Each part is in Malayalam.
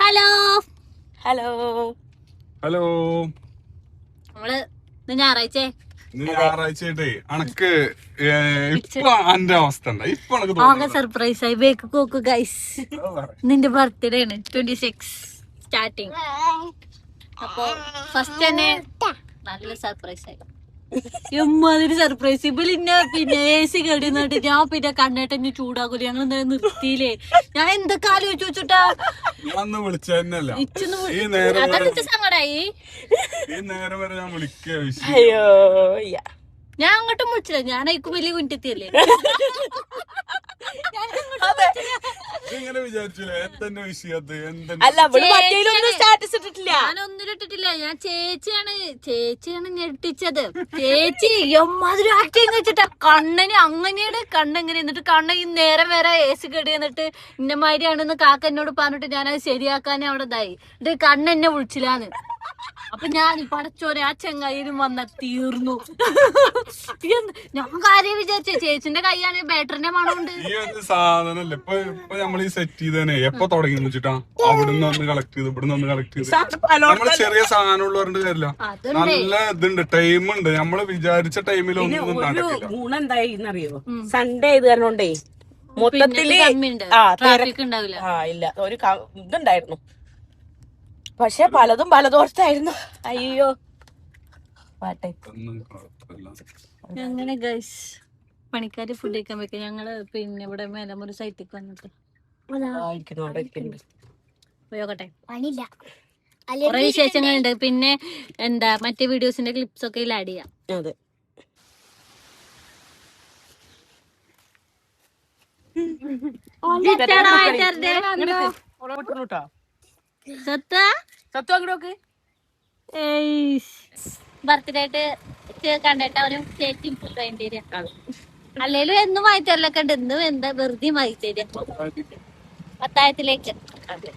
Hello hello hello. നമ്മള് ഞായറാഴ്ചയായിട്ടേ അനക്ക് ഇപ്പൊ എന്റെ അവസ്ഥ ആകെ സർപ്രൈസ് ആയി ബേക്ക് കോക്ക് ഗൈസ്. നിന്റെ ബർത്ത്ഡേ ആണ് 26 സ്റ്റാർട്ടിങ്. അപ്പൊ ഫസ്റ്റ് തന്നെ നല്ല സർപ്രൈസ് ആയി. എമ്മാതിരി സർപ്രൈസ്. ഇവലിന്നെ പിന്നെ AC കേടിന്നിട്ട് ഞാൻ പിന്നെ കണ്ണേട്ടന്നെ ചൂടാക്കൂല. ഞങ്ങൾ എന്തായാലും നിർത്തിയില്ലേ. ഞാൻ എന്തൊക്കെ ആലോചിച്ചു വെച്ചിട്ടാ അതെനിക്ക് സങ്കടായി. ഞാൻ അങ്ങോട്ടും വിളിച്ചില്ല. ഞാൻ അതിക്ക് വലിയ കുറ്റത്തിയല്ലേ. ഞാനൊന്നിനും ഇട്ടിട്ടില്ല. ഞാൻ ചേച്ചിയാണ് ഞെട്ടിച്ചത്. ചേച്ചി എമ്മാതിരി ആക്ടിങ് വെച്ചിട്ടാ. കണ്ണന് അങ്ങനെയാണ് കണ്ണെങ്ങനെ എന്നിട്ട് കണ്ണ ഈ നേരം വരെ AC കെടി എന്നിട്ട് ഇന്നമാതിരിയാണെന്ന് കാക്ക എന്നോട് പറഞ്ഞിട്ട് ഞാനത് ശരിയാക്കാനേ അവിടെ ഇതായി. ഇത് കണ്ണെന്നെ വിളിച്ചില്ലാന്ന്. അപ്പൊ ഞാൻ പടച്ചോനെ ആ ചെങ്ങായിലും വന്ന തീർന്നു. ഞാൻ കാര്യം വിചാരിച്ചേ ചേച്ചിന്റെ കൈയാണ് ബാറ്ററിന്റെ മണമുണ്ട്. ഈ ഒരു സാധനല്ലേ ഇപ്പൊ നമ്മൾ ഈ സെറ്റ് ചെയ്തേ എപ്പൊ തുടങ്ങി വെച്ചിട്ടാ അവിടുന്ന് ഒന്ന് കളക്ട് ചെയ്ത് ഇവിടുന്ന് ഒന്ന് കളക്ട് ചെയ്ത് നമ്മള് ചെറിയ സാധനം ഉള്ളവരുടെ കാര്യമില്ല. നല്ല ഇതുണ്ട്, ടൈം ഉണ്ട്. നമ്മള് വിചാരിച്ച ടൈമിലൊന്നും നടക്കില്ല. ഗുണെന്തായിന്നറിയോ, സൺഡേ ഇത് കാരണോണ്ടേ മൊത്തത്തില് ഇല്ല ഒരു ഇതുണ്ടായിരുന്നു. പക്ഷെ പലതും പലതോർത്തായിരുന്നു. അയ്യോ പാട്ടെ. അങ്ങനെ ഗൈസ് പണിക്കാര് ഫുഡ് കഴിക്കാൻ വെക്കാം. ഞങ്ങള് പിന്നെ ഇവിടെ മേലമൂര് സൈറ്റിക്ക് വന്നിട്ട് പോയോട്ടെ. കുറെ വിശേഷങ്ങളുണ്ട്. പിന്നെ എന്താ മറ്റേ വീഡിയോസിന്റെ ക്ലിപ്സ് ഒക്കെ ഇതിൽ ആഡ് ചെയ്യാം. അതെ. ബർത്ത്ഡേ ആയിട്ട് കണ്ടിട്ട് അവരും ചേച്ചിയും വേണ്ടി വരിക. അല്ലേലും എന്നും വായിത്തരലൊക്കെ ഉണ്ട്. ഇന്നും എന്താ വെറുതെ വായിത്തരിക പത്തായത്തിലേക്ക്. അതെ.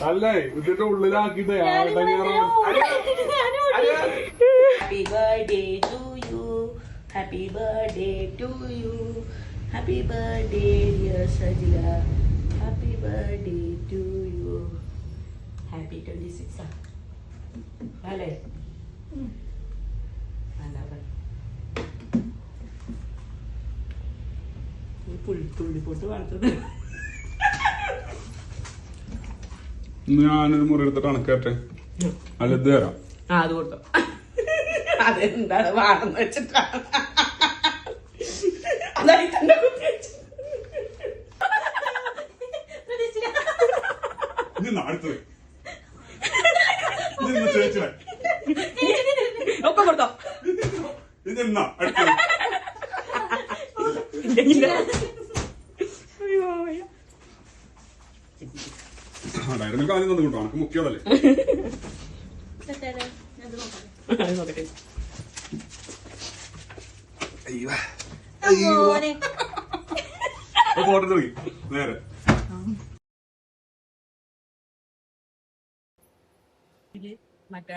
അല്ലേ ഇതിന്റെ ഉള്ളിലാക്കിട്ട് happy birthday to you, happy birthday to you, happy birthday dear Sajila, happy birthday to you. Happy 26 അല്ലേ? പുള്ളിപ്പൊട്ട് വളർത്തത്. ഞാനൊരു മുറി എടുത്തിട്ട് അണക്കട്ടെ. അല്ല ഇത് തരാം. അത് കൊടുത്തോ. അതെന്താണ് വാണെന്ന് വെച്ചിട്ടാണ്. അതായി തന്നെ ഒക്കെ കൊടുത്തോ. കാര്യം തന്നു കിട്ടോ. അനക്ക് മുക്കിയതല്ലേ. ഫോട്ടോ നേരെ മറ്റേ